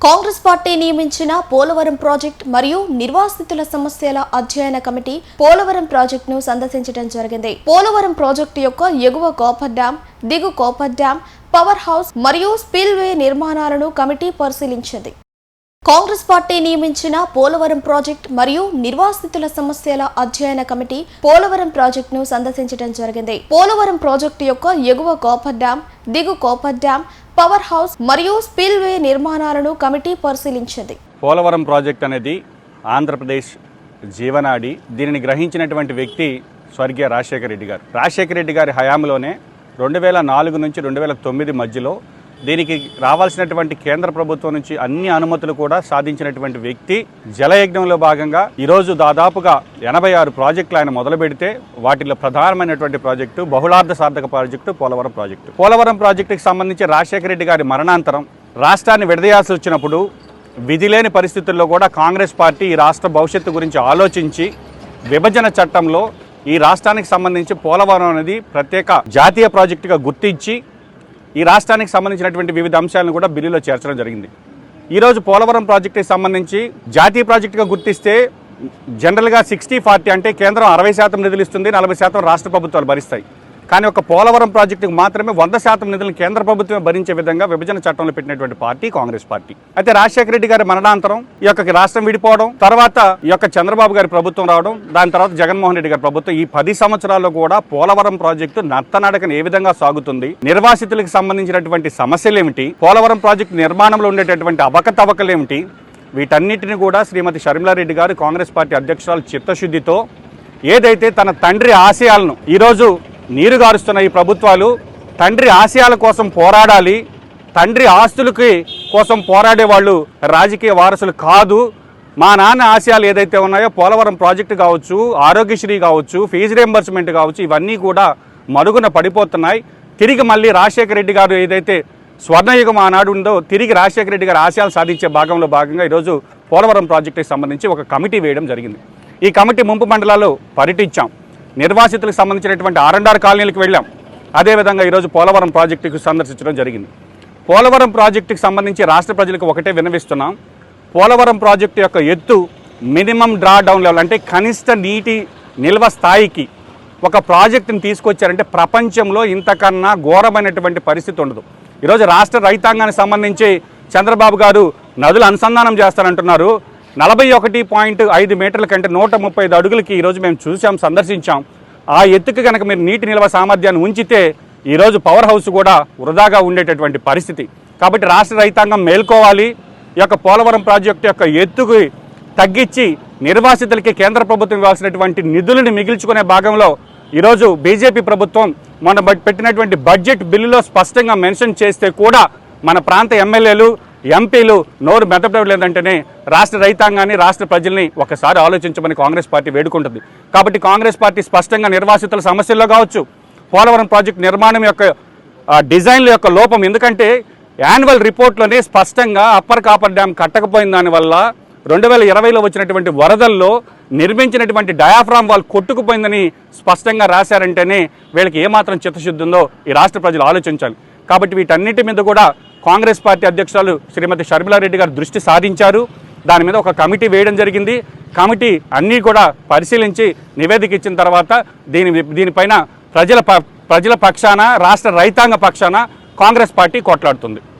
Congress party నియమించిన Polavaram project మరియు నిర్వాసితుల సమస్యల అధ్యయన కమిటీ పోలవరం ప్రాజెక్టును సందర్శించడం జరిగింది. పోలవరం ప్రాజెక్టు యొక్క ఎగువ కాపర్ డ్యాం, దిగు కాపర్ డ్యాం, పవర్ హౌస్ మరియు స్పిల్వే నిర్మాణాలను కమిటీ పరిశీలించింది. కాంగ్రెస్ పార్టీ నియమించిన పోలవరం ప్రాజెక్ట్ మరియు నిర్వాసితుల సమస్యల అధ్యయన కమిటీ పోలవరం ప్రాజెక్టును సందర్శించడం జరిగింది. పోలవరం ప్రాజెక్టు యొక్క ఎగువ కాపర్ డ్యాం, దిగు కాపర్ డ్యాం, పవర్ హౌస్ మరియు స్పిల్వే నిర్మాణాలను కమిటీ పరిశీలించింది. పోలవరం ప్రాజెక్ట్ అనేది ఆంధ్రప్రదేశ్ జీవనాడి. దీనిని గ్రహించినటువంటి వ్యక్తి స్వర్గీయ రాజశేఖర రెడ్డి గారు. రాజశేఖర రెడ్డి గారి హయాంలోనే 2004 నుంచి 2009 మధ్యలో దీనికి రావాల్సినటువంటి కేంద్ర ప్రభుత్వం నుంచి అన్ని అనుమతులు కూడా సాధించినటువంటి వ్యక్తి. జలయజ్ఞంలో భాగంగా ఈరోజు దాదాపుగా 86 ప్రాజెక్టులు ఆయన మొదలు పెడితే వాటిలో ప్రధానమైనటువంటి ప్రాజెక్టు, బహుళార్థ సాధక ప్రాజెక్టు పోలవరం ప్రాజెక్టు. పోలవరం ప్రాజెక్టుకి సంబంధించి రాజశేఖర రెడ్డి గారి మరణాంతరం రాష్ట్రాన్ని విడదీయాల్సి వచ్చినప్పుడు విధిలేని పరిస్థితుల్లో కూడా కాంగ్రెస్ పార్టీ ఈ రాష్ట్ర భవిష్యత్తు గురించి ఆలోచించి విభజన చట్టంలో ఈ రాష్ట్రానికి సంబంధించి పోలవరం అనేది ప్రత్యేక జాతీయ ప్రాజెక్టుగా గుర్తించి ఈ రాష్ట్రానికి సంబంధించినటువంటి వివిధ అంశాలను కూడా బిల్లులో చేర్చడం జరిగింది. ఈరోజు పోలవరం ప్రాజెక్టుకి సంబంధించి జాతీయ ప్రాజెక్టుగా గుర్తిస్తే జనరల్గా 60-40 అంటే కేంద్రం 60% నిధులు ఇస్తుంది, 40% రాష్ట్ర ప్రభుత్వాలు భరిస్తాయి. కానీ ఒక పోలవరం ప్రాజెక్టుకు మాత్రమే 100% నిధులను కేంద్ర ప్రభుత్వమే భరించే విధంగా విభజన చట్టంలో పెట్టినటువంటి పార్టీ కాంగ్రెస్ పార్టీ. అయితే రాజశేఖర రెడ్డి గారి మరణాంతరం ఈ యొక్క రాష్ట్రం విడిపోవడం, తర్వాత ఈ యొక్క చంద్రబాబు గారి ప్రభుత్వం రావడం, దాని తర్వాత జగన్మోహన్ రెడ్డి గారి ప్రభుత్వం, ఈ 10 సంవత్సరాల్లో కూడా పోలవరం ప్రాజెక్టు నత్తనడకన ఏ విధంగా సాగుతుంది, నిర్వాసితులకు సంబంధించినటువంటి సమస్యలు ఏమిటి, పోలవరం ప్రాజెక్టు నిర్మాణంలో ఉండేటటువంటి అవకతవకలు ఏమిటి, వీటన్నిటిని కూడా శ్రీమతి షర్మిలారెడ్డి గారు కాంగ్రెస్ పార్టీ అధ్యక్షురాలు చిత్తశుద్ధితో ఏదైతే తన తండ్రి ఆశయాలను ఈరోజు నీరుగారుస్తున్న ఈ ప్రభుత్వాలు తండ్రి ఆశయాల కోసం పోరాడాలి, తండ్రి ఆస్తులకి కోసం పోరాడే వాళ్ళు రాజకీయ వారసులు కాదు, మా నాన్న ఆశయాలు ఏదైతే ఉన్నాయో పోలవరం ప్రాజెక్టు కావచ్చు, ఆరోగ్యశ్రీ కావచ్చు, ఫీజు రియంబర్స్మెంట్ కావచ్చు, ఇవన్నీ కూడా మరుగున పడిపోతున్నాయి. తిరిగి మళ్ళీ రాజశేఖర రెడ్డి గారు ఏదైతే స్వర్ణయుగం ఆనాడు ఉందో తిరిగి రాజశేఖర రెడ్డి గారు ఆశయాలు సాధించే భాగంగా ఈరోజు పోలవరం ప్రాజెక్టుకి సంబంధించి ఒక కమిటీ వేయడం జరిగింది. ఈ కమిటీ ముంపు మండలాల్లో పర్యటించాం, నిర్వాసితులకు సంబంధించినటువంటి ఆర్ఎండ్ఆర్ కాలనీలకు వెళ్ళాం. అదేవిధంగా ఈరోజు పోలవరం ప్రాజెక్టుకు సందర్శించడం జరిగింది. పోలవరం ప్రాజెక్టుకు సంబంధించి రాష్ట్ర ప్రజలకు ఒకటే విన్నవిస్తున్నాం, పోలవరం ప్రాజెక్టు యొక్క ఎత్తు మినిమం డ్రా డౌన్ లెవెల్ అంటే కనిష్ట నీటి నిల్వ స్థాయికి ఒక ప్రాజెక్టుని తీసుకొచ్చారంటే ప్రపంచంలో ఇంతకన్నా ఘోరమైనటువంటి పరిస్థితి ఉండదు. ఈరోజు రాష్ట్ర రైతాంగానికి సంబంధించి చంద్రబాబు గారు నదులు అనుసంధానం చేస్తారంటున్నారు. 41.5 మీటర్ల కంటే 135 అడుగులకి ఈరోజు మేము చూసాం, సందర్శించాం. ఆ ఎత్తుకు కనుక మీరు నీటి నిల్వ సామర్థ్యాన్ని ఉంచితే ఈరోజు పవర్ హౌస్ కూడా వృధాగా ఉండేటటువంటి పరిస్థితి. కాబట్టి రాష్ట్ర రైతాంగం మేల్కోవాలి. ఈ యొక్క పోలవరం ప్రాజెక్టు యొక్క ఎత్తుకు తగ్గించి నిర్వాసితులకి కేంద్ర ప్రభుత్వం ఇవ్వాల్సినటువంటి నిధులను మిగిల్చుకునే భాగంలో ఈరోజు బీజేపీ ప్రభుత్వం మొన్న పెట్టినటువంటి బడ్జెట్ బిల్లులో స్పష్టంగా మెన్షన్ చేస్తే కూడా మన ప్రాంత ఎమ్మెల్యేలు, ఎంపీలు నోరు మెదపలేదంటేనే రాష్ట్ర రైతాంగాన్ని, రాష్ట్ర ప్రజల్ని ఒకసారి ఆలోచించమని కాంగ్రెస్ పార్టీ వేడుకుంటుంది. కాబట్టి కాంగ్రెస్ పార్టీ స్పష్టంగా నిర్వాసితుల సమస్యల్లో కావచ్చు, పోలవరం ప్రాజెక్టు నిర్మాణం యొక్క డిజైన్ల యొక్క లోపం, ఎందుకంటే యాన్యువల్ రిపోర్ట్లోనే స్పష్టంగా అప్పర్ కాపర్ డ్యామ్ కట్టకపోయిన దానివల్ల 2020లో వచ్చినటువంటి వరదల్లో నిర్మించినటువంటి డయాఫ్రామ్ వాల్ కొట్టుకుపోయిందని స్పష్టంగా రాశారంటేనే వీళ్ళకి ఏమాత్రం చిత్తశుద్ధి ఉందో ఈ రాష్ట్ర ప్రజలు ఆలోచించాలి. కాబట్టి వీటన్నిటి మీద కూడా కాంగ్రెస్ పార్టీ అధ్యక్షురాలు శ్రీమతి షర్మిలారెడ్డి గారు దృష్టి సాధించారు. దాని మీద ఒక కమిటీ వేయడం జరిగింది. కమిటీ అన్నీ కూడా పరిశీలించి నివేదిక ఇచ్చిన తర్వాత దీనిపైన ప్రజల పక్షాన, రాష్ట్ర రైతాంగ పక్షాన కాంగ్రెస్ పార్టీ కొట్లాడుతుంది.